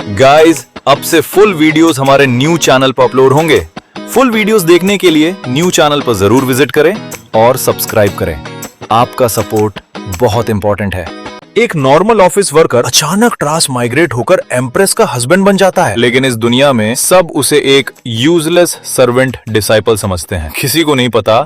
Guys, अब से full videos हमारे न्यू चैनल पर अपलोड होंगे। फुल वीडियोस देखने के लिए न्यू चैनल पर जरूर विजिट करें और सब्सक्राइब करें। आपका सपोर्ट बहुत इंपॉर्टेंट है। एक नॉर्मल ऑफिस वर्कर अचानक ट्रांस माइग्रेट होकर एम्प्रेस का हस्बैंड बन जाता है, लेकिन इस दुनिया में सब उसे एक यूजलेस सर्वेंट डिसाइपल समझते हैं। किसी को नहीं पता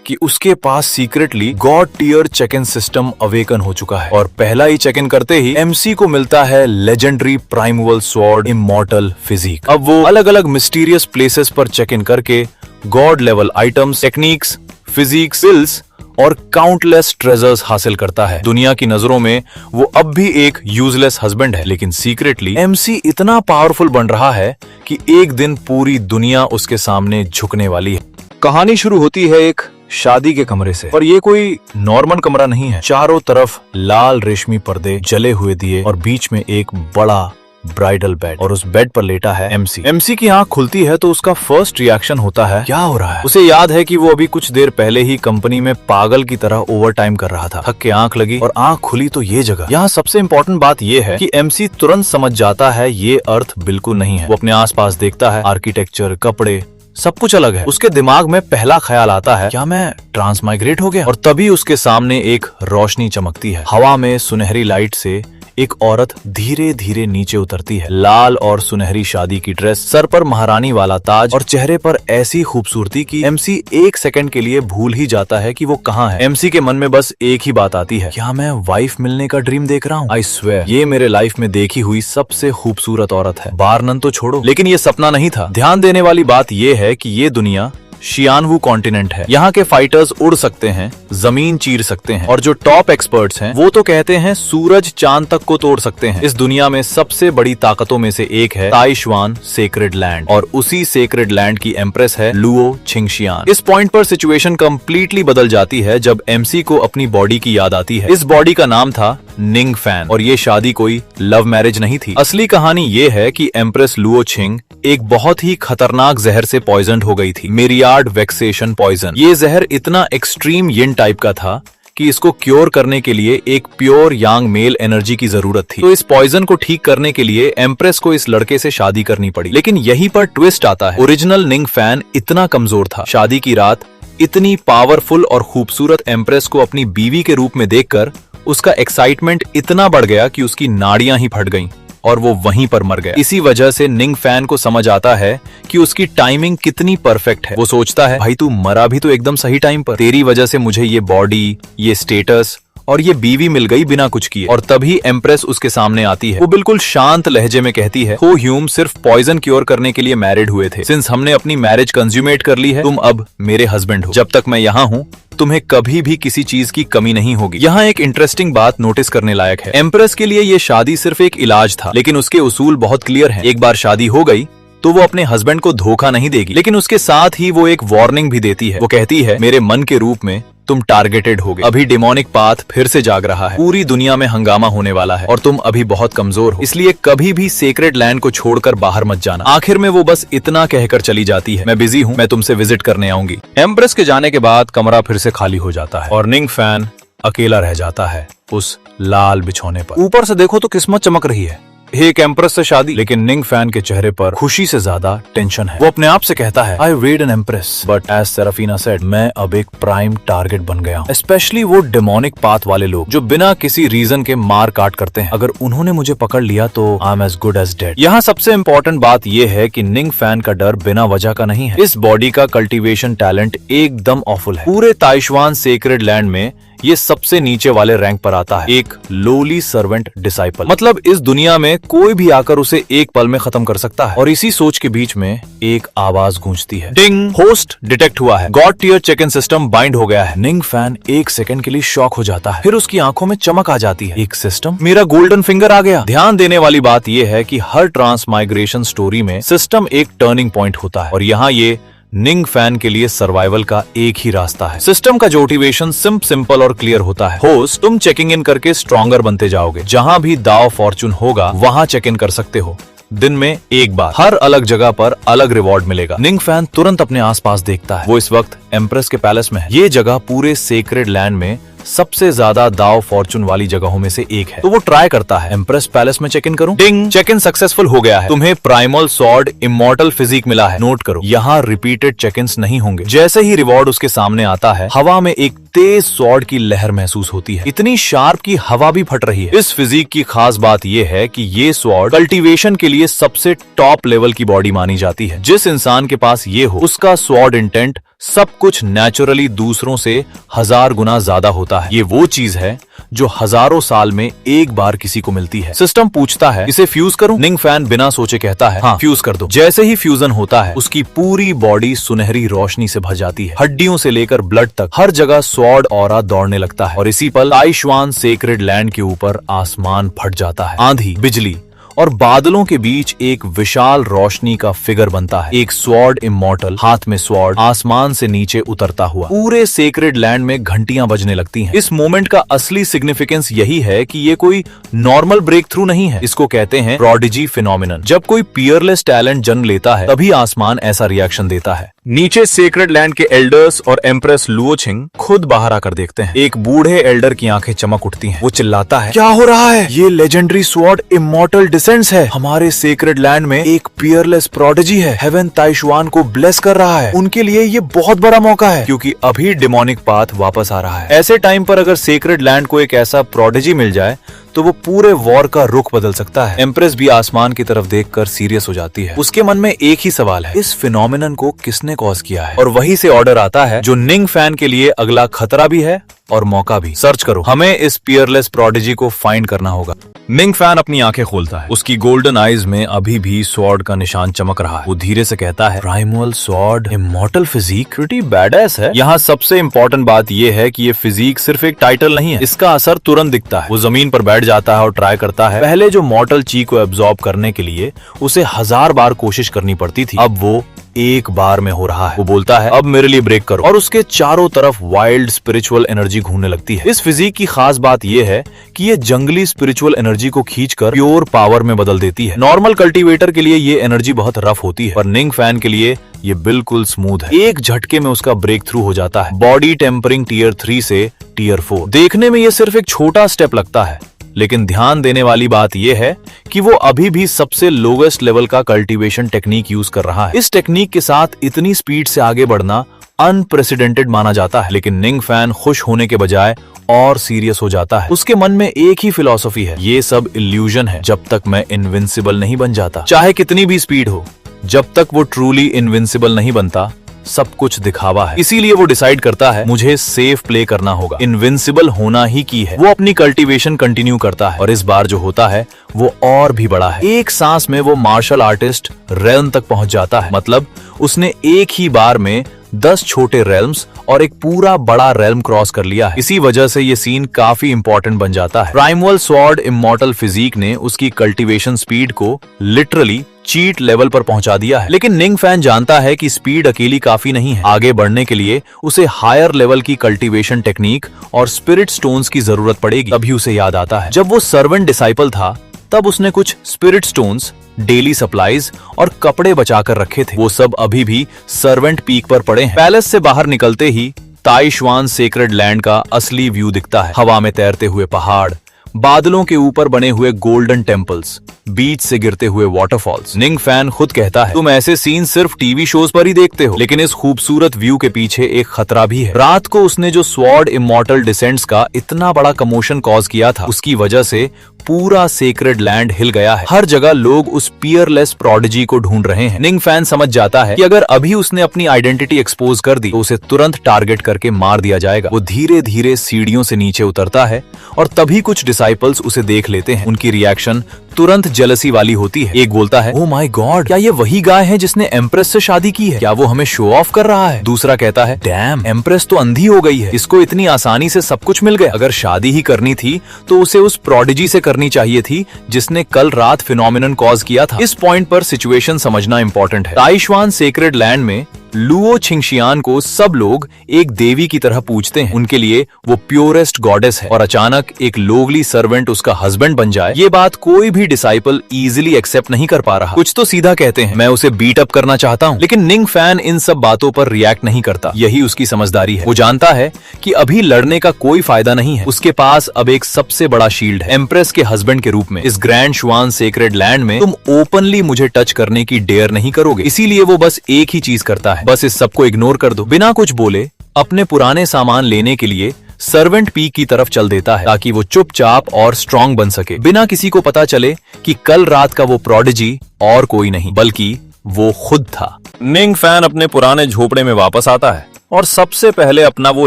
कि उसके पास secretly god tier check in system awaken हो चुका है और पहला ही चेक इन करते ही एमसी को मिलता है legendary primeval sword immortal physique. अब वो अलग अलग मिस्टीरियस प्लेसेस पर चेक इन करके god level items, techniques, physique skills और काउंटलेस ट्रेजर्स हासिल करता है। दुनिया की नजरों में वो अब भी एक यूजलेस हस्बैंड है, लेकिन सीक्रेटली एमसी इतना पावरफुल बन रहा है कि एक दिन पूरी दुनिया उसके सामने झुकने वाली है। कहानी शुरू होती है एक शादी के कमरे से, और ये कोई नॉर्मल कमरा नहीं है। चारों तरफ लाल रेशमी पर्दे, जले हुए दिए और बीच में एक बड़ा ब्राइडल बेड, और उस बेड पर लेटा है एमसी। एमसी की आंख खुलती है तो उसका फर्स्ट रिएक्शन होता है, क्या हो रहा है? उसे याद है कि वो अभी कुछ देर पहले ही कंपनी में पागल की तरह ओवर टाइम कर रहा था। थक के आंख लगी और आंख खुली तो ये जगह। यहाँ सबसे इम्पोर्टेंट बात ये है कि एमसी तुरंत समझ जाता है ये अर्थ बिल्कुल नहीं है। वो अपने आसपास देखता है, आर्किटेक्चर, कपड़े, सब कुछ अलग है। उसके दिमाग में पहला ख्याल आता है, क्या मैं ट्रांस माइग्रेट हो गया? और तभी उसके सामने एक रोशनी चमकती है। हवा में सुनहरी लाइट से एक औरत धीरे धीरे नीचे उतरती है। लाल और सुनहरी शादी की ड्रेस, सर पर महारानी वाला ताज और चेहरे पर ऐसी खूबसूरती कि एमसी एक सेकंड के लिए भूल ही जाता है कि वो कहाँ है। एमसी के मन में बस एक ही बात आती है, क्या मैं वाइफ मिलने का ड्रीम देख रहा हूँ? आई स्वेयर ये मेरे लाइफ में देखी हुई सबसे खूबसूरत औरत है। बारनन तो छोड़ो, लेकिन ये सपना नहीं था। ध्यान देने वाली बात ये है कि ये दुनिया शियानवू कॉन्टिनेंट है। यहाँ के फाइटर्स उड़ सकते हैं, जमीन चीर सकते हैं, और जो टॉप एक्सपर्ट्स हैं वो तो कहते हैं सूरज चांद तक को तोड़ सकते हैं। इस दुनिया में सबसे बड़ी ताकतों में से एक है ताइशवान सेक्रेड लैंड, और उसी सेक्रेड लैंड की एम्प्रेस है लुओ छिंगशियान। इस पॉइंट पर सिचुएशन कंप्लीटली बदल जाती है जब एमसी को अपनी बॉडी की याद आती है। इस बॉडी का नाम था निंग फैन, और ये शादी कोई लव मैरिज नहीं थी। असली कहानी ये है कि एम्प्रेस लुओ छिंग एक बहुत ही खतरनाक जहर से पॉइजन हो गई थी, मेरियार्ड वेक्सेशन पॉइजन। ये जहर इतना एक्सट्रीम यिन टाइप का था कि इसको क्योर करने के लिए एक प्योर यांग मेल एनर्जी की जरूरत थी। तो इस पॉइजन को ठीक करने के लिए एम्प्रेस को इस लड़के से शादी करनी पड़ी। लेकिन यहीं पर ट्विस्ट आता है। ओरिजिनल निंग फैन इतना कमजोर था, शादी की रात इतनी पावरफुल और खूबसूरत एम्प्रेस को अपनी बीवी के रूप में देखकर उसका एक्साइटमेंट इतना बढ़ गया कि उसकी नाड़ियां ही फट गईं और वो वहीं पर मर गया। इसी वजह से निंग फैन को समझ आता है कि उसकी टाइमिंग कितनी परफेक्ट है। वो सोचता है, भाई तू मरा भी तो एकदम सही टाइम पर। तेरी वजह से मुझे ये बॉडी, ये स्टेटस और ये बीवी मिल गई बिना कुछ किए। और तभी एम्प्रेस उसके सामने आती है। वो बिल्कुल शांत लहजे में कहती है, हो ह्यूम सिर्फ पॉइजन क्योर करने के लिए मैरिड हुए थे। सिंस हमने अपनी मैरिज कंज्यूमेट कर ली है, तुम अब मेरे हस्बैंड हो। जब तक मैं यहाँ हूँ तुम्हें कभी भी किसी चीज की कमी नहीं होगी। यहाँ एक इंटरेस्टिंग बात नोटिस करने लायक है। एम्प्रेस के लिए ये शादी सिर्फ एक इलाज था, लेकिन उसके उसूल बहुत क्लियर हैं। एक बार शादी हो गई तो वो अपने हस्बैंड को धोखा नहीं देगी, लेकिन उसके साथ ही वो एक वार्निंग भी देती है। वो कहती है, मेरे मन के रूप में तुम टारगेटेड होगे। अभी डिमोनिक पाथ फिर से जाग रहा है, पूरी दुनिया में हंगामा होने वाला है और तुम अभी बहुत कमजोर हो, इसलिए कभी भी सेक्रेड लैंड को छोड़कर बाहर मत जाना। आखिर में वो बस इतना कहकर चली जाती है, मैं बिजी हूँ, मैं तुमसे विजिट करने आऊंगी। एम्प्रेस के जाने के बाद कमरा फिर से खाली हो जाता है और निंग फैन अकेला रह जाता है उस लाल बिछौने पर। ऊपर से देखो तो किस्मत चमक रही है, एक एम्प्रेस से शादी, लेकिन निंग फैन के चेहरे पर खुशी से ज्यादा टेंशन है। वो अपने आप से कहता है, I wed an empress but as Seraphina said, मैं अब एक प्राइम टारगेट बन गया हूँ। स्पेशली वो डेमोनिक पाथ वाले लोग जो बिना किसी रीजन के मार काट करते हैं। अगर उन्होंने मुझे पकड़ लिया तो I am as good as dead. यहाँ सबसे इम्पोर्टेंट बात यह है कि निंग फैन का डर बिना वजह का नहीं है। इस बॉडी का कल्टीवेशन टैलेंट एकदम ऑफुल है। पूरे ताइशवान सेक्रेड लैंड में ये सबसे नीचे वाले रैंक पर आता है, एक लोली सर्वेंट डिसाइपल। मतलब इस दुनिया में कोई भी आकर उसे एक पल में खत्म कर सकता है। और इसी सोच के बीच में एक आवाज गूंजती है, डिंग, होस्ट डिटेक्ट हुआ है, god tier check in system bind हो गया है। निंग फैन एक सेकंड के लिए शॉक हो जाता है, फिर उसकी आंखों में चमक आ जाती है, एक सिस्टम, मेरा गोल्डन फिंगर आ गया। ध्यान देने वाली बात यह है कि हर ट्रांस माइग्रेशन स्टोरी में सिस्टम एक टर्निंग पॉइंट होता है, और यहाँ ये निंग फैन के लिए सर्वाइवल का एक ही रास्ता है। सिस्टम का मोटिवेशन सिंपल और क्लियर होता है, होस्ट तुम चेकिंग इन करके स्ट्रॉन्गर बनते जाओगे, जहां भी दाव फॉर्चून होगा वहां चेक इन कर सकते हो, दिन में एक बार, हर अलग जगह पर अलग रिवॉर्ड मिलेगा। निंग फैन तुरंत अपने आसपास देखता है। वो इस वक्त एम्प्रेस के पैलेस में है। ये जगह पूरे सेक्रेड लैंड में सबसे ज्यादा दाव फॉर्चून वाली जगहों में से एक है। तो वो ट्राई करता है, एम्प्रेस पैलेस में चेक इन करूं? डिंग, चेक इन सक्सेसफुल हो गया है। तुम्हें प्राइमल स्वॉर्ड इमॉर्टल फिजिक मिला है। नोट करो, यहाँ रिपीटेड चेक इन नहीं होंगे। जैसे ही रिवॉर्ड उसके सामने आता है, हवा में एक तेज स्वॉर्ड की लहर महसूस होती है, इतनी शार्प की हवा भी फट रही है। इस फिजिक की खास बात यह है कि ये स्वॉर्ड कल्टीवेशन के लिए सबसे टॉप लेवल की बॉडी मानी जाती है। जिस इंसान के पास ये हो, उसका स्वॉर्ड इंटेंट सब कुछ नेचुरली दूसरों से 1000 गुना ज्यादा होता है। ये वो चीज है जो हजारों साल में एक बार किसी को मिलती है। सिस्टम पूछता है, इसे फ्यूज करूं? निंग फैन बिना सोचे कहता है, हाँ फ्यूज कर दो। जैसे ही फ्यूजन होता है, उसकी पूरी बॉडी सुनहरी रोशनी से भर जाती है। हड्डियों से लेकर ब्लड तक हर जगह स्वॉर्ड ऑरा दौड़ने लगता है। और इसी पल ताइशुआन सेक्रेड लैंड के ऊपर आसमान फट जाता है। आंधी, बिजली और बादलों के बीच एक विशाल रोशनी का फिगर बनता है। एक स्वॉर्ड इमॉर्टल, हाथ में स्वॉर्ड, आसमान से नीचे उतरता हुआ। पूरे सेक्रेड लैंड में घंटियां बजने लगती हैं। इस मोमेंट का असली सिग्निफिकेंस यही है कि ये कोई नॉर्मल ब्रेक थ्रू नहीं है। इसको कहते हैं प्रोडिजी फिनोमिनन। जब कोई पियरलेस टैलेंट जन्म लेता है, तभी आसमान ऐसा रिएक्शन देता है। नीचे सेक्रेड लैंड के एल्डर्स और एम्प्रेस लुओछिंग खुद बाहर आकर देखते हैं। एक बूढ़े एल्डर की आंखें चमक उठती हैं। वो चिल्लाता है, क्या हो रहा है? ये लेजेंडरी स्वॉर्ड इमॉर्टल डिसेंट्स है। हमारे सेक्रेड लैंड में एक पियरलेस प्रोडिजी है। हेवन ताइशुआन को ब्लेस कर रहा है। उनके लिए ये बहुत बड़ा मौका है, क्योंकि अभी डिमोनिक पाथ वापस आ रहा है। ऐसे टाइम पर अगर सेक्रेड लैंड को एक ऐसा प्रोडिजी मिल जाए, तो वो पूरे वॉर का रुख बदल सकता है। एम्प्रेस भी आसमान की तरफ देखकर सीरियस हो जाती है। उसके मन में एक ही सवाल है, इस फिनोमिनन को किसने कॉज किया है? और वहीं से ऑर्डर आता है जो निंग फैन के लिए अगला खतरा भी है और मौका भी। सर्च करो, हमें इस पियरलेस प्रोडिजी को फाइंड करना होगा। निंग फैन अपनी आंखें खोलता है। उसकी गोल्डन आईज में अभी भी स्वॉर्ड का निशान चमक रहा है। वो धीरे से कहता है, primal sword immortal physique pretty badass है। यहाँ सबसे इम्पोर्टेंट बात यह है कि ये फिजिक सिर्फ एक टाइटल नहीं है, इसका असर तुरंत दिखता है। वो जमीन पर बैठ जाता है और ट्राई करता है। पहले जो मॉर्टल ची को एब्जॉर्ब करने के लिए उसे 1000 बार कोशिश करनी पड़ती थी, अब वो एक बार में हो रहा है। वो बोलता है, अब मेरे लिए ब्रेक करो, और उसके चारों तरफ वाइल्ड स्पिरिचुअल एनर्जी घूमने लगती है। इस फिजिक की खास बात यह है कि ये जंगली स्पिरिचुअल एनर्जी को खींचकर प्योर पावर में बदल देती है। नॉर्मल कल्टीवेटर के लिए ये एनर्जी बहुत रफ होती है, पर निंग फैन के लिए ये बिल्कुल स्मूथ है। एक झटके में उसका ब्रेक थ्रू हो जाता है। बॉडी टेम्परिंग टियर 3 से टियर 4। देखने में ये सिर्फ एक छोटा स्टेप लगता है, लेकिन ध्यान देने वाली बात यह है कि वो अभी भी सबसे लोवेस्ट लेवल का कल्टीवेशन टेक्निक यूज कर रहा है। इस टेक्निक के साथ इतनी स्पीड से आगे बढ़ना अनप्रेसिडेंटेड माना जाता है। लेकिन निंग फैन खुश होने के बजाय और सीरियस हो जाता है। उसके मन में एक ही फिलॉसफी है, ये सब इल्यूजन है। जब तक मैं इनविंसिबल नहीं बन जाता, चाहे कितनी भी स्पीड हो, जब तक वो ट्रूली इनविंसिबल नहीं बनता, सब कुछ दिखावा है। इसीलिए वो डिसाइड करता है, मुझे सेफ प्ले करना होगा। इनविंसिबल होना ही की है। वो अपनी कल्टीवेशन कंटिन्यू करता है, और इस बार जो होता है वो और भी बड़ा है। एक सांस में वो मार्शल आर्टिस्ट रेल्म तक पहुंच जाता है। मतलब उसने एक ही बार में 10 छोटे रेल्म्स और एक पूरा बड़ा रेल्म क्रॉस कर लिया है। इसी वजह से ये सीन काफी इंपॉर्टेंट बन जाता है। प्राइमल स्वॉर्ड इमॉर्टल फिजिक ने उसकी कल्टीवेशन स्पीड को लिटरली चीट लेवल पर पहुंचा दिया है। लेकिन निंग फैन जानता है कि स्पीड अकेली काफी नहीं है। आगे बढ़ने के लिए उसे हायर लेवल की कल्टीवेशन टेक्निक और स्पिरिट स्टोन्स की जरूरत पड़ेगी। तभी उसे याद आता है, जब वो सर्वेंट डिसाइपल था, तब उसने कुछ स्पिरिट स्टोन्स, डेली सप्लाईज और कपड़े बचाकर रखे थे। वो सब अभी भी सर्वेंट पीक पर पड़े हैं। पैलेस से बाहर निकलते ही ताइशुआन सेक्रेड लैंड का असली व्यू दिखता है। हवा में तैरते हुए पहाड़, बादलों के ऊपर बने हुए गोल्डन टेम्पल्स, बीच से गिरते हुए वाटरफॉल्स। निंग फैन खुद कहता है, तुम ऐसे सीन सिर्फ टीवी शोज पर ही देखते हो, लेकिन इस खूबसूरत व्यू के पीछे एक खतरा भी है। रात को उसने जो स्वॉर्ड इमॉर्टल डिसेंट्स का इतना बड़ा कमोशन कॉज किया था, उसकी वजह से पूरा सेक्रेड लैंड हिल गया है। हर जगह लोग उस पियरलेस प्रोडिजी को ढूंढ रहे हैं। निंग फैन समझ जाता है कि अगर अभी उसने अपनी आइडेंटिटी एक्सपोज कर दी, तो उसे तुरंत टारगेट करके मार दिया जाएगा। वो धीरे धीरे सीढ़ियों से नीचे उतरता है, और तभी कुछ डिसाइपल्स उसे देख लेते हैं। उनकी रिएक्शन तुरंत जेलसी वाली होती है। एक बोलता है, ओह माय गॉड, क्या ये वही गाय है जिसने एम्प्रेस से शादी की है? क्या वो हमें शो ऑफ कर रहा है? दूसरा कहता है, डैम, एम्प्रेस तो अंधी हो गई है, इसको इतनी आसानी से सब कुछ मिल गया। अगर शादी ही करनी थी तो उसे उस प्रोडिजी से करनी चाहिए थी जिसने कल रात फिनोमिनन कॉज किया था। इस पॉइंट पर सिचुएशन समझना इंपॉर्टेंट है। ताइशुआन सेक्रेड लैंड में लुओ छिंगशियान को सब लोग एक देवी की तरह पूजते हैं। उनके लिए वो प्योरेस्ट गॉडेस है और अचानक एक लोगली सर्वेंट उसका हस्बैंड बन जाए, ये बात कोई भी डिसाइपल इजीली एक्सेप्ट नहीं कर पा रहा। कुछ तो सीधा कहते हैं, मैं उसे बीट अप करना चाहता हूँ, लेकिन निंग फैन इन सब बातों पर रिएक्ट नहीं करता। यही उसकी समझदारी है। वो जानता है कि अभी लड़ने का कोई फायदा नहीं है। उसके पास अब एक सबसे बड़ा शील्ड है, एम्प्रेस के हस्बैंड के रूप में। इस ग्रैंड शुआन सेक्रेड लैंड में तुम ओपनली मुझे टच करने की डेयर नहीं करोगे। इसीलिए वो बस एक ही चीज करता है, बस इस सबको इग्नोर कर दो। बिना कुछ बोले अपने पुराने सामान लेने के लिए सर्वेंट पीक की तरफ चल देता है, ताकि वो चुपचाप और स्ट्रांग बन सके, बिना किसी को पता चले कि कल रात का वो प्रोडिजी और कोई नहीं बल्कि वो खुद था। निंग फैन अपने पुराने झोपड़े में वापस आता है और सबसे पहले अपना वो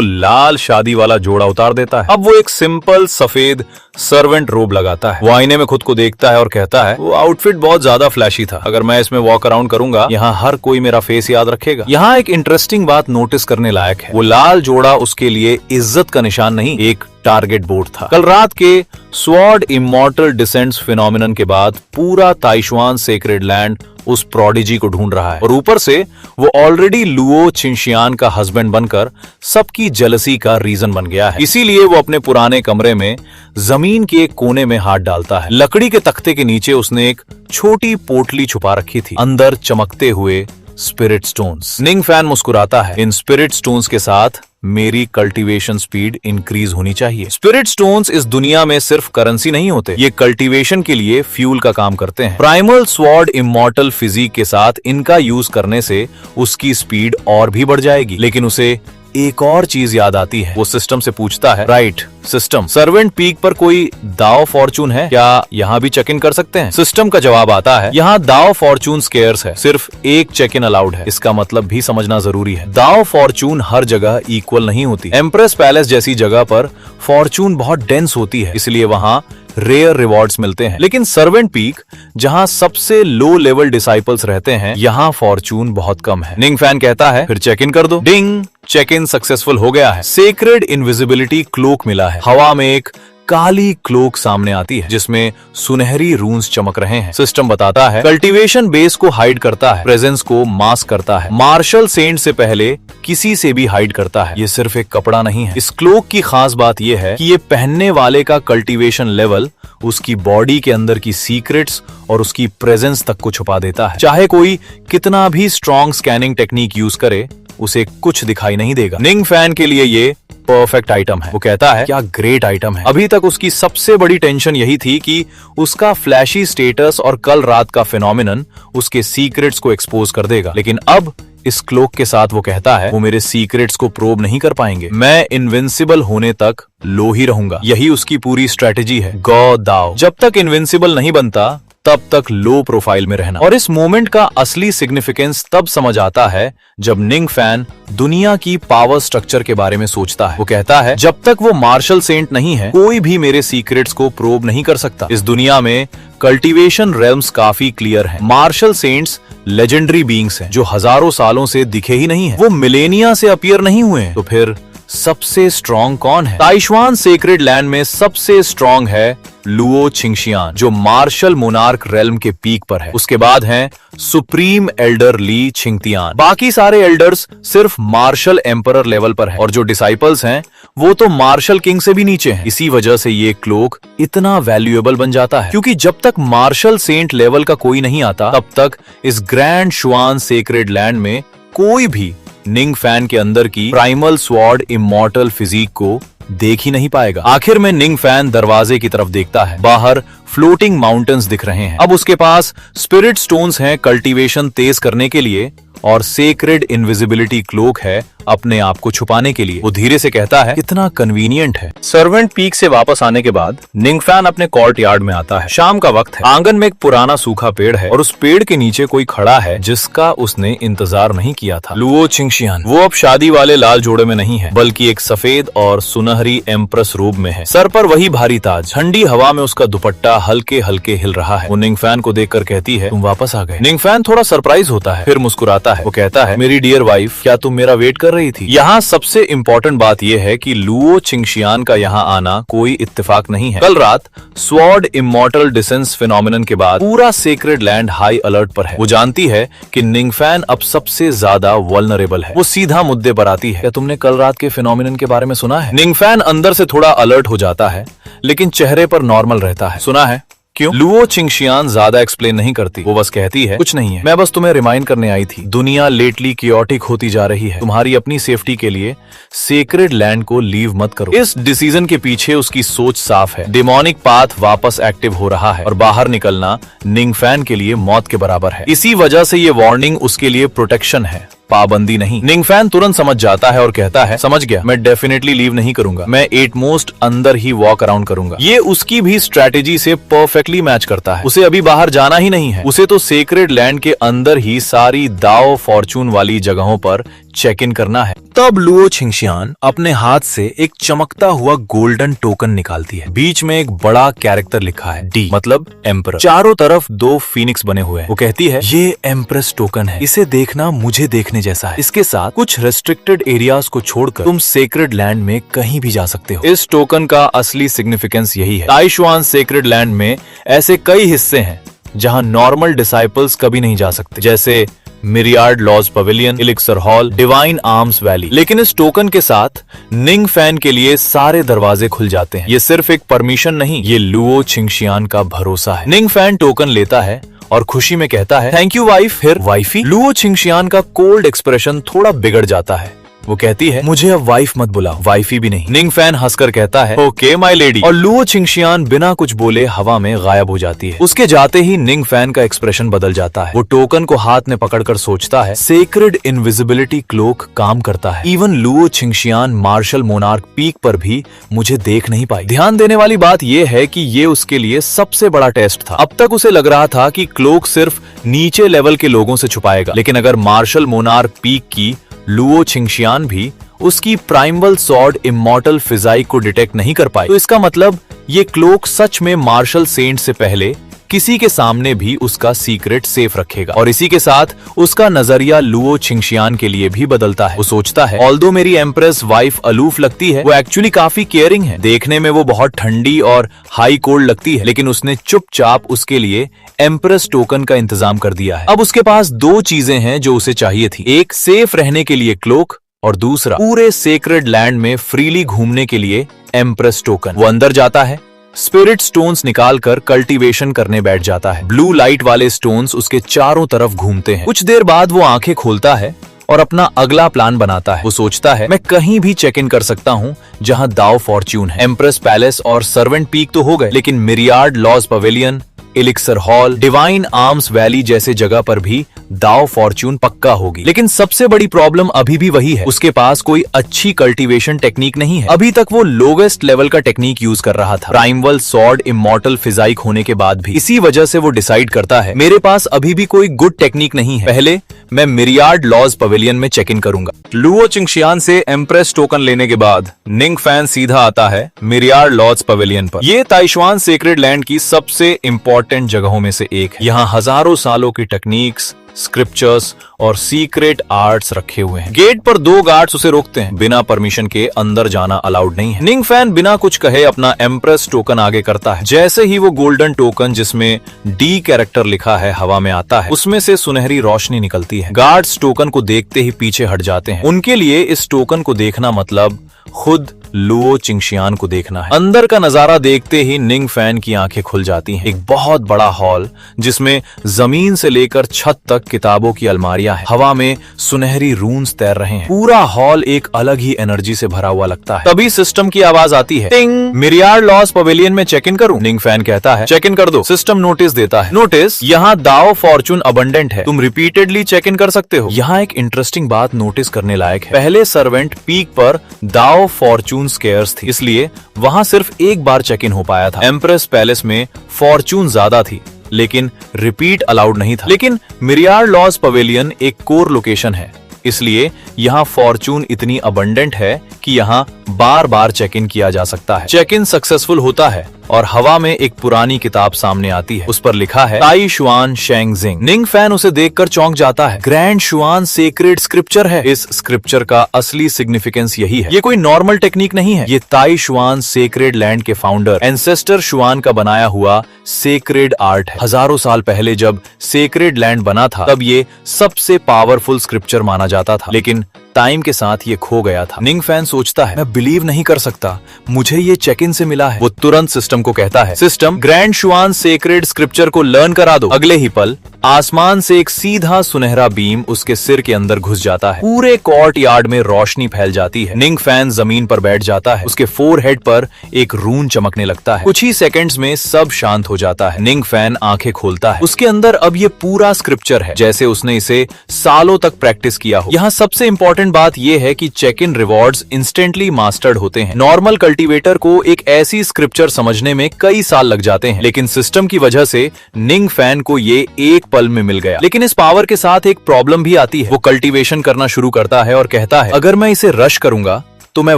लाल शादी वाला जोड़ा उतार देता है। अब वो एक सिंपल सफेद सर्वेंट रोब लगाता है। वो आईने में खुद को देखता है और कहता है, वो आउटफिट बहुत ज्यादा फ्लैशी था। अगर मैं इसमें वॉक अराउंड करूंगा, यहाँ हर कोई मेरा फेस याद रखेगा। यहाँ एक इंटरेस्टिंग बात नोटिस करने लायक है। वो लाल जोड़ा उसके लिए इज्जत का निशान नहीं, एक टारगेट बोर्ड था। कल रात के स्वॉर्ड इमॉर्टल डिसेंट्स फिनोमिनन के बाद पूरा ताइशुआन सेक्रेड लैंड उस प्रोडिजी को ढूंढ रहा है, और ऊपर से वो ऑलरेडी लुओ छिंगशियान का हस्बैंड बनकर सबकी जेलसी का रीजन बन गया है। इसीलिए वो अपने पुराने कमरे में जमीन के एक कोने में हाथ डालता है। लकड़ी के तख्ते के नीचे उसने एक छोटी पोटली छुपा रखी थी, अंदर चमकते हुए स्पिरिट स्टोन्स। निंग फैन मुस्कुराता है, इन स्पिरिट स्टोन्स के साथ मेरी कल्टीवेशन स्पीड इंक्रीज होनी चाहिए। स्पिरिट स्टोन्स इस दुनिया में सिर्फ करेंसी नहीं होते, ये कल्टीवेशन के लिए फ्यूल का काम करते हैं। प्राइमल स्वॉर्ड इमॉर्टल फिजिक के साथ इनका यूज करने से उसकी स्पीड और भी बढ़ जाएगी। लेकिन उसे एक और चीज याद आती है। वो सिस्टम से पूछता है, राइट सिस्टम, सर्वेंट पीक पर कोई दाव फॉर्चून है क्या? यहाँ भी चेक इन कर सकते हैं? सिस्टम का जवाब आता है, यहाँ दाव फॉर्चून स्केयर्स है, सिर्फ एक चेक इन अलाउड है। इसका मतलब भी समझना जरूरी है। दाव फॉर्चून हर जगह इक्वल नहीं होती। एम्प्रेस पैलेस जैसी जगह पर फॉर्चून बहुत डेंस होती है, इसलिए वहाँ रेयर रिवॉर्ड्स मिलते हैं। लेकिन सर्वेंट पीक, जहां सबसे लो लेवल डिसाइपल्स रहते हैं, यहां फॉर्चून बहुत कम है। निंग फैन कहता है, फिर चेक इन कर दो। डिंग, चेक इन सक्सेसफुल हो गया है। सेक्रेड इनविजिबिलिटी क्लोक मिला है। हवा में एक काली क्लोक सामने आती है जिसमें सुनहरी रून्स चमक रहे हैं। सिस्टम बताता है, कल्टीवेशन बेस को हाइड करता है, प्रेजेंस को मास्क करता है, मार्शल सेंट से पहले किसी से भी हाइड करता है। ये सिर्फ एक कपड़ा नहीं है। इस क्लोक की खास बात यह है कि ये पहनने वाले का कल्टीवेशन लेवल उसकी बॉडी के अंदर की सीक्रेट्स और उसकी प्रेजेंस तक को छुपा देता है। चाहे कोई कितना भी स्ट्रॉन्ग स्कैनिंग टेक्निक यूज करे, उसे कुछ दिखाई नहीं देगा। निंग फैन के लिए ये परफेक्ट आइटम है। वो कहता है, क्या ग्रेट आइटम है। अभी तक उसकी सबसे बड़ी टेंशन यही थी कि उसका फ्लैशी स्टेटस और कल रात का फिनोमिनन उसके सीक्रेट्स को एक्सपोज कर देगा। लेकिन अब इस क्लोक के साथ वो कहता है, वो मेरे सीक्रेट्स को प्रोब नहीं कर पाएंगे। मैं इनविंसिबल होने तक लो ही रहूंगा। यही उसकी पूरी स्ट्रेटेजी है। गॉ दाओ, जब तक इनविंसिबल नहीं बनता तब तक लो प्रोफाइल में रहना। और इस मोमेंट का असली सिग्निफिकेंस तब समझ आता है जब निंग फैन दुनिया की पावर स्ट्रक्चर के बारे में सोचता है। वो कहता है, जब तक वो मार्शल सेंट नहीं है, कोई भी मेरे सीक्रेट्स को प्रोब नहीं कर सकता। इस दुनिया में कल्टीवेशन रेल्म्स काफी क्लियर हैं। मार्शल सेंट्स लेजेंडरी बीइंग्स हैं जो हजारों सालों से दिखे ही नहीं है। वो मिलेनिया से अपीयर नहीं हुए हैं। तो फिर सबसे स्ट्रॉन्ग कौन है? ताइशुआन सेक्रेड लैंड में सबसे स्ट्रॉन्ग है लुओ छिंगशियान, जो मार्शल मोनार्क रेल्म के पीक पर है। उसके बाद हैं सुप्रीम एल्डर ली छिंगतियान। बाकी सारे एल्डर्स सिर्फ मार्शल एम्परर लेवल पर है, और जो डिसाइपल्स हैं वो तो मार्शल किंग से भी नीचे हैं। इसी वजह से ये क्लोक इतना वैल्यूएबल बन जाता है, क्योंकि जब तक मार्शल सेंट लेवल का कोई नहीं आता, तब तक इस ग्रैंड शुआन सेक्रेड लैंड में कोई भी निंग फैन के अंदर की प्राइमल स्वॉर्ड इमॉर्टल फिजिक को देख ही नहीं पाएगा। आखिर में निंग फैन दरवाजे की तरफ देखता है। बाहर फ्लोटिंग माउंटेन्स दिख रहे हैं। अब उसके पास स्पिरिट स्टोन्स हैं कल्टीवेशन तेज करने के लिए, और सेक्रेड इनविजिबिलिटी क्लोक है अपने आप को छुपाने के लिए। वो धीरे से कहता है, कितना कन्वीनियंट है। सर्वेंट पीक से वापस आने के बाद निंग फैन अपने कोर्ट यार्ड में आता है। शाम का वक्त है। आंगन में एक पुराना सूखा पेड़ है और उस पेड़ के नीचे कोई खड़ा है जिसका उसने इंतजार नहीं किया था। लुओ छिंगशियान। वो अब शादी वाले लाल जोड़े में नहीं है, बल्कि एक सफेद और सुनहरी एम्प्रेस रूप में है। सर पर वही भारी ताज। ठंडी हवा में उसका दुपट्टा हल्के हल्के हिल रहा है। वो निंग फैन को देखकर कहती है, तुम वापस आ गए। निंग फैन थोड़ा सरप्राइज होता है, फिर मुस्कुराता है। है। वो कहता है, मेरी डियर वाइफ, क्या तुम मेरा वेट कर रही थी? यहाँ सबसे इम्पोर्टेंट बात यह है कि लुओ चिंगशियान का यहाँ आना कोई इत्तेफाक नहीं है। कल रात स्वॉर्ड इमॉर्टल डिसेंस फिनोमिनन के बाद पूरा सेक्रेड लैंड हाई अलर्ट पर है। वो जानती है कि निंगफैन अब सबसे ज्यादा वल्नरेबल है। वो सीधा मुद्दे पर आती है, क्या तुमने कल रात के फिनोमिनन के बारे में सुना है? निंगफैन अंदर से थोड़ा अलर्ट हो जाता है, लेकिन चेहरे पर नॉर्मल रहता है। सुना है? क्यों? लुओ चिंगशियान ज्यादा एक्सप्लेन नहीं करती। वो बस कहती है, कुछ नहीं है, मैं बस तुम्हें रिमाइंड करने आई थी। दुनिया लेटली कियोटिक होती जा रही है। तुम्हारी अपनी सेफ्टी के लिए सेक्रेड लैंड को लीव मत करो। इस डिसीजन के पीछे उसकी सोच साफ है। डेमोनिक पाथ वापस एक्टिव हो रहा है और बाहर निकलना निंगफैन के लिए मौत के बराबर है। इसी वजह से ये वार्निंग उसके लिए प्रोटेक्शन है, पाबंदी नहीं। निंगफैन तुरंत समझ जाता है और कहता है, समझ गया, मैं डेफिनेटली लीव नहीं करूंगा। मैं एटमोस्ट अंदर ही वॉक अराउंड करूंगा। ये उसकी भी स्ट्रेटेजी से परफेक्टली मैच करता है। उसे अभी बाहर जाना ही नहीं है। उसे तो सेक्रेड लैंड के अंदर ही सारी दाव फॉर्चून वाली जगहों पर चेक इन करना है। तब लुओ चिंगशियान अपने हाथ से एक चमकता हुआ गोल्डन टोकन निकालती है। बीच में एक बड़ा कैरेक्टर लिखा है, डी मतलब एम्परर। चारों तरफ 2 फीनिक्स बने हुए हैं। वो कहती है, ये एम्प्रेस टोकन है, इसे देखना मुझे देखने जैसा है। इसके साथ कुछ रेस्ट्रिक्टेड एरियाज को छोड़कर तुम सेक्रेड लैंड में कहीं भी जा सकते हो। इस टोकन का असली सिग्निफिकेंस यही है। ताइशुआन सेक्रेड लैंड में ऐसे कई हिस्से हैं जहां नॉर्मल डिसाइपल्स कभी नहीं जा सकते, जैसे Myriad Lodge Pavilion, Elixir Hall, Divine Arms Valley. लेकिन इस टोकन के साथ निंगफैन के लिए सारे दरवाजे खुल जाते हैं। ये सिर्फ एक परमिशन नहीं, ये लुओ चिंगशियान का भरोसा है। निंगफैन टोकन लेता है और खुशी में कहता है, थैंक यू वाइफ। फिर वाइफी? लुओ चिंगशियान का कोल्ड एक्सप्रेशन थोड़ा बिगड़ जाता है। वो कहती है, मुझे अब वाइफ मत बुलाओ, वाइफी भी नहीं। निंगफैन हंसकर कहता है, ओके माय लेडी। और लुओ चिंगशियान बिना कुछ बोले हवा में गायब हो जाती है। उसके जाते ही निंगफैन का एक्सप्रेशन बदल जाता है। वो टोकन को हाथ में पकड़कर सोचता है, सेक्रेड इनविजिबिलिटी क्लोक काम करता है। Even Luo Qingxian Martial Monarch Peak पर भी मुझे देख नहीं पाई। ध्यान देने वाली बात यह है कि ये उसके लिए सबसे बड़ा टेस्ट था। अब तक उसे लग रहा था कि क्लोक सिर्फ नीचे लेवल के लोगों से छुपाएगा, लेकिन अगर मार्शल मोनार्क पीक की लुओ चिंगशियान भी उसकी प्राइमल सॉर्ड इमॉर्टल फिजाइक को डिटेक्ट नहीं कर पाए, तो इसका मतलब ये क्लोक सच में मार्शल सेंट से पहले किसी के सामने भी उसका सीक्रेट सेफ रखेगा। और इसी के साथ उसका नजरिया लुओ चिंगशियान के लिए भी बदलता है। वो सोचता है, ऑल्दो मेरी एम्प्रेस वाइफ अलूफ लगती है, वो एक्चुअली काफी केयरिंग है। देखने में वो बहुत ठंडी और हाई कोल्ड लगती है, लेकिन उसने चुपचाप उसके लिए एम्प्रेस टोकन का इंतजाम कर दिया है। अब उसके पास 2 चीजें हैं जो उसे चाहिए थी, एक सेफ रहने के लिए क्लोक और दूसरा पूरे सेक्रेड लैंड में फ्रीली घूमने के लिए एम्प्रेस टोकन। वो अंदर जाता है, स्पिरिट स्टोन्स निकालकर कल्टीवेशन करने बैठ जाता है। ब्लू लाइट वाले स्टोन्स उसके चारों तरफ घूमते हैं। कुछ देर बाद वो आंखें खोलता है और अपना अगला प्लान बनाता है। वो सोचता है, मैं कहीं भी चेक इन कर सकता हूँ जहाँ दाव फॉर्च्यून है। एम्प्रेस पैलेस और सर्वेंट पीक तो हो गए, लेकिन Myriad Lodge Pavilion, Elixir Hall, Divine Arms Valley जैसे जगह पर भी दाव फॉर्च्यून पक्का होगी। लेकिन सबसे बड़ी प्रॉब्लम अभी भी वही है, उसके पास कोई अच्छी कल्टीवेशन टेक्निक नहीं है। अभी तक वो लोवेस्ट लेवल का टेक्निक यूज कर रहा था, प्राइमल सॉर्ड इमॉर्टल फिजाइक होने के बाद भी। इसी वजह से वो डिसाइड करता है, मेरे पास अभी भी कोई गुड टेक्निक नहीं है, पहले मैं मिरियार्ड लॉज पवेलियन में चेक इन करूंगा। लुओ चिंगशियान से एम्प्रेस टोकन लेने के बाद निंगफैन सीधा आता है मिरियार्ड लॉज पवेलियन पर। ये ताइशुआन सेक्रेड लैंड की सबसे इंपॉर्टेंट जगहों में से एक है। यहाँ हजारों सालों की टेक्निक्स, स्क्रिप्चर्स और सीक्रेट आर्ट्स रखे हुए हैं। गेट पर 2 गार्ड्स उसे रोकते हैं, बिना परमिशन के अंदर जाना अलाउड नहीं है। निंगफैन बिना कुछ कहे अपना एम्प्रेस टोकन आगे करता है। जैसे ही वो गोल्डन टोकन जिसमें डी कैरेक्टर लिखा है हवा में आता है, उसमें से सुनहरी रोशनी निकलती है। गार्ड्स टोकन को देखते ही पीछे हट जाते हैं। उनके लिए इस टोकन को देखना मतलब खुद लुओ चिंगशियान को देखना है। अंदर का नजारा देखते ही निंगफैन की आंखें खुल जाती हैं। एक बहुत बड़ा हॉल जिसमें जमीन से लेकर छत तक किताबों की अलमारियां हैं। हवा में सुनहरी रून्स तैर रहे हैं। पूरा हॉल एक अलग ही एनर्जी से भरा हुआ लगता है। तभी सिस्टम की आवाज आती है, टिंग। मिरियार्ड लॉज पवेलियन में चेक इन करूं? निंगफैन कहता है, चेक इन कर दो। सिस्टम नोटिस देता है, नोटिस यहाँ दाव फॉर्चून अबंडेंट है, तुम रिपीटेडली चेक इन कर सकते हो। यहाँ एक इंटरेस्टिंग बात नोटिस करने लायक है। पहले सर्वेंट पीक पर दाव फॉर्चून स्केयर्स थी, इसलिए वहां सिर्फ एक बार चेक इन हो पाया था। एम्प्रेस पैलेस में फॉर्चून ज्यादा थी, लेकिन रिपीट अलाउड नहीं था। लेकिन मिरियार्ड लॉज पवेलियन एक कोर लोकेशन है, इसलिए यहाँ फॉर्चून इतनी अबंडेंट है कि यहाँ बार बार चेक इन किया जा सकता है। चेक इन सक्सेसफुल होता है और हवा में एक पुरानी किताब सामने आती है। उस पर लिखा है ताई शुआन शेंगजिंग। निंग फैन उसे देखकर चौंक जाता है। ग्रैंड शुआन सेक्रेड स्क्रिप्चर है। इस स्क्रिप्चर का असली सिग्निफिकेंस यही है। ये कोई नॉर्मल टेक्निक नहीं है। ये ताई शुआन सेक्रेड लैंड के फाउंडर एंसेस्टर शुआन का बनाया हुआ सेक्रेड आर्ट है। हजारों साल पहले जब सेक्रेड लैंड बना था तब ये सबसे पावरफुल स्क्रिप्चर माना जाता था, लेकिन टाइम के साथ ये खो गया था। निंग फैन सोचता है, मैं बिलीव नहीं कर सकता, मुझे ये चेक इन से मिला है। वो तुरंत सिस्टम को कहता है, सिस्टम ग्रैंड शुआन सेक्रेड स्क्रिप्चर को लर्न करा दो। अगले ही पल आसमान से एक सीधा सुनहरा बीम उसके सिर के अंदर घुस जाता है। पूरे कोर्ट यार्ड में रोशनी फैल जाती है। निंग फैन जमीन पर बैठ जाता है। उसके फोरहेड पर एक रून चमकने लगता है। कुछ ही सेकंड्स में सब शांत हो जाता है। निंग फैन आंखें खोलता है। उसके अंदर अब ये पूरा स्क्रिप्चर है जैसे उसने इसे सालों तक प्रैक्टिस किया हो। यहाँ सबसे इंपॉर्टेंट बात यह है कि check in rewards instantly mastered होते हैं। नॉर्मल कल्टीवेटर को एक ऐसी स्क्रिप्चर समझने में कई साल लग जाते हैं, लेकिन सिस्टम की वजह से निंग फैन को ये एक पल में मिल गया। लेकिन इस पावर के साथ एक प्रॉब्लम भी आती है। वो कल्टीवेशन करना शुरू करता है और कहता है, अगर मैं इसे रश करूंगा तो मैं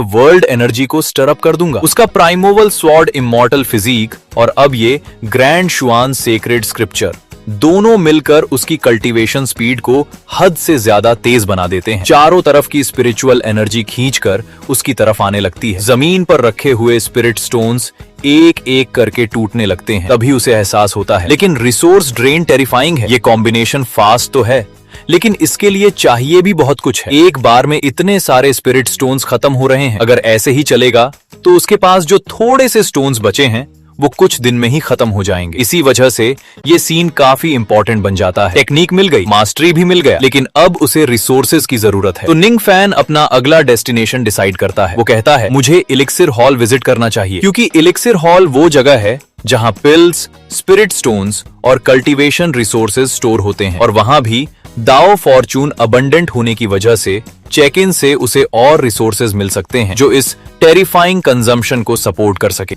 वर्ल्ड एनर्जी को स्टर अप कर दूंगा। उसका प्राइमोवल स्वॉर्ड इमॉर्टल फिजिक और अब ये ग्रैंड शुआन सेक्रेड स्क्रिप्चर दोनों मिलकर उसकी कल्टीवेशन स्पीड को हद से ज्यादा तेज बना देते हैं। चारों तरफ की स्पिरिचुअल एनर्जी खींचकर उसकी तरफ आने लगती है। जमीन पर रखे हुए स्पिरिट स्टोन्स एक एक करके टूटने लगते हैं। तभी उसे एहसास होता है, लेकिन रिसोर्स ड्रेन टेरिफाइंग है। ये कॉम्बिनेशन फास्ट तो है, लेकिन इसके लिए चाहिए भी बहुत कुछ है। एक बार में इतने सारे स्पिरिट स्टोन्स खत्म हो रहे हैं। अगर ऐसे ही चलेगा तो उसके पास जो थोड़े से स्टोन्स बचे हैं वो कुछ दिन में ही खत्म हो जाएंगे। इसी वजह से ये सीन काफी इंपॉर्टेंट बन जाता है। टेक्निक मिल गई, मास्टरी भी मिल गया, लेकिन अब उसे रिसोर्सेज की जरूरत है। तो निंग फैन अपना अगला डेस्टिनेशन डिसाइड करता है। वो कहता है, मुझे इलिक्सिर हॉल विजिट करना चाहिए, क्योंकि इलिक्सिर हॉल वो जगह है जहां पिल्स, स्पिरिट स्टोन्स और कल्टीवेशन रिसोर्सेज स्टोर होते हैं। और वहां भी दाओ फॉर्चून अबंडेंट होने की वजह से चेक इन से उसे और रिसोर्सेज मिल सकते हैं जो इस टेरिफाइंग कंजम्पशन को सपोर्ट कर सके।